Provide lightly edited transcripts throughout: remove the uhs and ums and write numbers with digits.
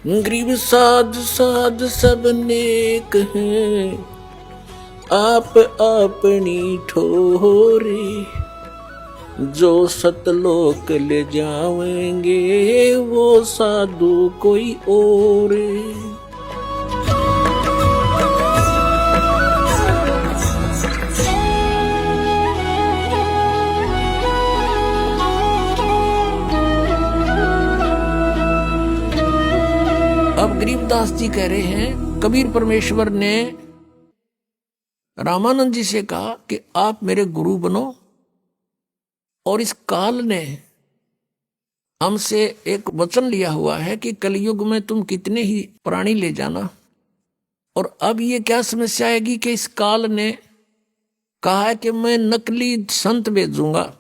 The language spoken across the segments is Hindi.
गरीब साध साध सब नेक हैं, आप अपनी ठोरे। जो सतलोक ले जावेंगे वो साधु कोई और। अब गरीबदास जी कह रहे हैं, कबीर परमेश्वर ने रामानंद जी से कहा कि आप मेरे गुरु बनो, और इस काल ने हमसे एक वचन लिया हुआ है कि कलयुग में तुम कितने ही प्राणी ले जाना। और अब ये क्या समस्या आएगी कि इस काल ने कहा है कि मैं नकली संत भेजूंगा,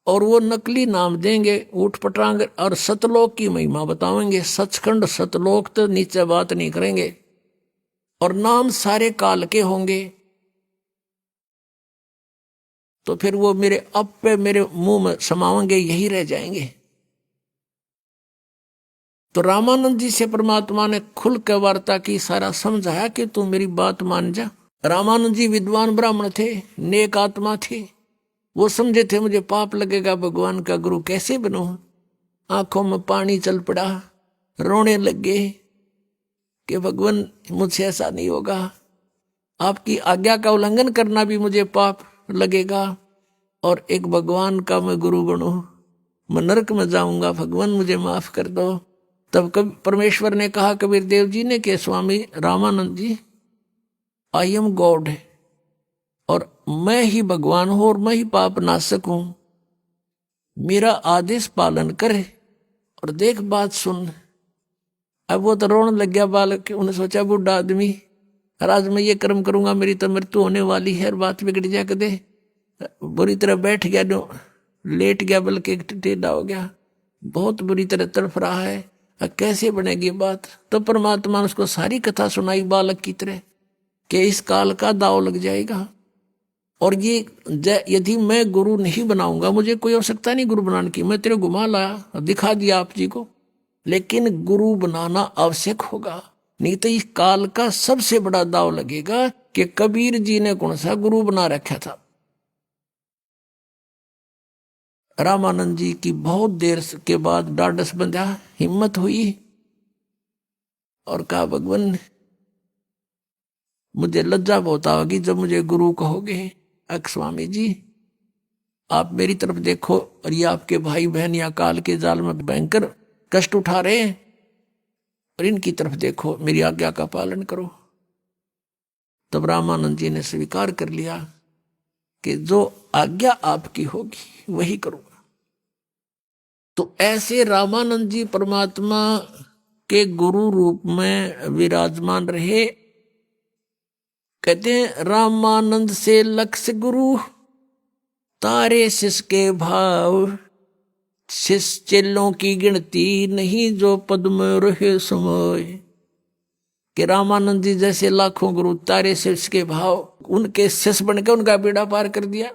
और वो नकली नाम देंगे ऊट पटांग, और सतलोक की महिमा बतावेंगे। सचखंड सतलोक तो नीचे बात नहीं करेंगे, और नाम सारे काल के होंगे। तो फिर वो मेरे अब पे मेरे मुंह में समावेंगे, यही रह जाएंगे। तो रामानंद जी से परमात्मा ने खुल के वार्ता की, सारा समझाया कि तू मेरी बात मान जा। रामानंद जी विद्वान ब्राह्मण थे, नेक आत्मा थे। वो समझे थे मुझे पाप लगेगा, भगवान का गुरु कैसे बनूं। आंखों में पानी चल पड़ा, रोने लगे कि भगवान मुझसे ऐसा नहीं होगा, आपकी आज्ञा का उल्लंघन करना भी मुझे पाप लगेगा, और एक भगवान का मैं गुरु बनूं, मैं नरक में जाऊंगा, भगवान मुझे माफ कर दो। तब कभी परमेश्वर ने कहा कबीर देव जी ने कि स्वामी रामानंद जी, आई एम गॉड, और मैं ही भगवान हूं, और मैं ही पाप नाशक हूं। मेरा आदेश पालन करे और देख बात सुन। अब वो तो रोने लग गया बालक। उन्हें सोचा बूढ़ा आदमी, आज मैं ये कर्म करूंगा, मेरी तो मृत्यु होने वाली है, और बात बिगड़ जा कर दे। बुरी तरह बैठ गया, लेट गया, बल्कि टेढ़ा हो गया, बहुत बुरी तरह तड़फ रहा है। कैसे बनेगी बात। तो परमात्मा ने उसको सारी कथा सुनाई बालक की तरह कि इस काल का दाव लग जाएगा, और ये यदि मैं गुरु नहीं बनाऊंगा, मुझे कोई आवश्यकता नहीं गुरु बनाने की, मैं तेरे घुमा लाया, दिखा दिया आप जी को, लेकिन गुरु बनाना आवश्यक होगा, नहीं तो इस काल का सबसे बड़ा दाव लगेगा कि कबीर जी ने कौन सा गुरु बना रखा था। रामानंद जी की बहुत देर के बाद डांडस बंधा, हिम्मत हुई, और कहा भगवान मुझे लज्जा बहुत आएगी जब मुझे गुरु कहोगे। स्वामी जी आप मेरी तरफ देखो, और ये आपके भाई बहन या काल के जाल में भयंकर कष्ट उठा रहे हैं, और इनकी तरफ देखो, मेरी आज्ञा का पालन करो। तब रामानंद जी ने स्वीकार कर लिया कि जो आज्ञा आपकी होगी वही करूंगा। तो ऐसे रामानंद जी परमात्मा के गुरु रूप में विराजमान रहे। कहते हैं रामानंद से लक्ष्य गुरु, तारे शिष्य के भाव, शिष्य चेलों की गिनती नहीं, जो पद में रहे समय। कि रामानंद जी जैसे लाखों गुरु, तारे शिष्य के भाव, उनके शिष्य बनकर उनका बेड़ा पार कर दिया।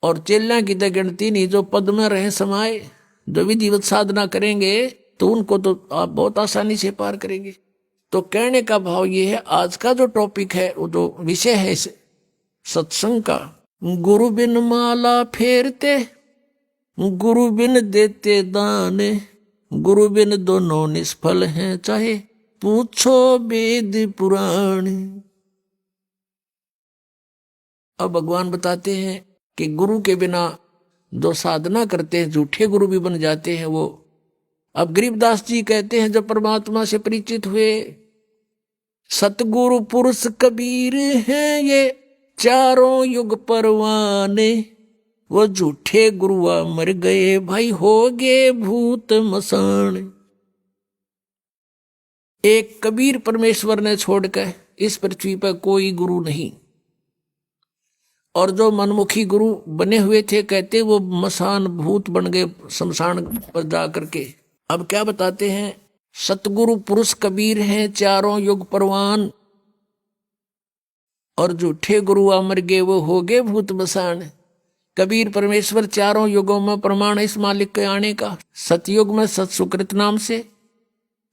और चेला की तो गिनती नहीं, जो पद में रहे समाये, जो विधिवत साधना करेंगे तो उनको तो आप बहुत आसानी से पार करेंगे। तो कहने का भाव ये है, आज का जो टॉपिक है, वो जो विषय है इस सत्संग का, गुरु बिन माला फेरते, गुरु बिन देते दान, गुरु बिन दोनों निष्फल हैं, चाहे पूछो वेद पुराण। अब भगवान बताते हैं कि गुरु के बिना जो साधना करते हैं, झूठे गुरु भी बन जाते हैं वो। अब गरीबदास जी कहते हैं जब परमात्मा से परिचित हुए, सतगुरु पुरुष कबीर हैं ये चारों युग परवाने, वो झूठे गुरुआ मर गए भाई हो गए भूत मसान। एक कबीर परमेश्वर ने छोड़कर इस पृथ्वी पर कोई गुरु नहीं, और जो मनमुखी गुरु बने हुए थे, कहते वो मसान भूत बन गए शमशान पर जा करके। अब क्या बताते हैं, सतगुरु पुरुष कबीर हैं चारों युग परवान, और झूठे गुरु अमर गए वो हो गए भूत मसान। कबीर परमेश्वर चारों युगों में प्रमाण है इस मालिक के आने का। सतयुग में सत सुकृत नाम से,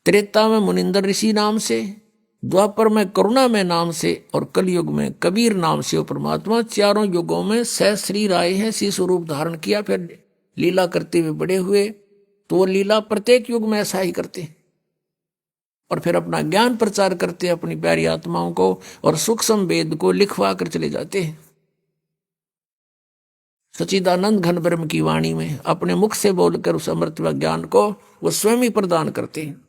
त्रेता में मुनिंदर ऋषि नाम से, द्वापर में करुणा में नाम से और कलयुग में कबीर नाम से वो परमात्मा चारों युगों में सहस्री आए हैं, शिशु रूप धारण किया, फिर लीला करते हुए बड़े हुए। तो वो लीला प्रत्येक युग में ऐसा ही करते और फिर अपना ज्ञान प्रचार करते अपनी प्यारी आत्माओं को और सूक्ष्म वेद को लिखवा कर चले जाते हैं। सच्चिदानंद घन ब्रह्म की वाणी में अपने मुख से बोलकर उस अमृत व ज्ञान को वो स्वयं ही प्रदान करते हैं।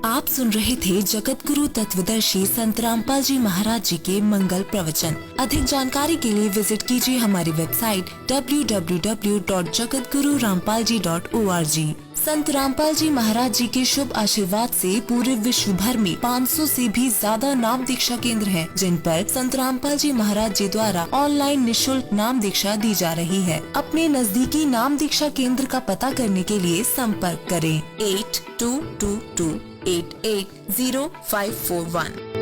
आप सुन रहे थे जगत गुरु तत्वदर्शी संत रामपाल जी महाराज जी के मंगल प्रवचन। अधिक जानकारी के लिए विजिट कीजिए हमारी वेबसाइट www.jagatgururampalji.org। संत रामपाल जी महाराज जी के शुभ आशीर्वाद से पूरे विश्व भर में 500 से भी ज्यादा नाम दीक्षा केंद्र हैं, जिन पर संत रामपाल जी महाराज जी द्वारा ऑनलाइन निशुल्क नाम दीक्षा दी जा रही है। अपने नजदीकी नाम दीक्षा केंद्र का पता करने के लिए संपर्क करें 8222880541।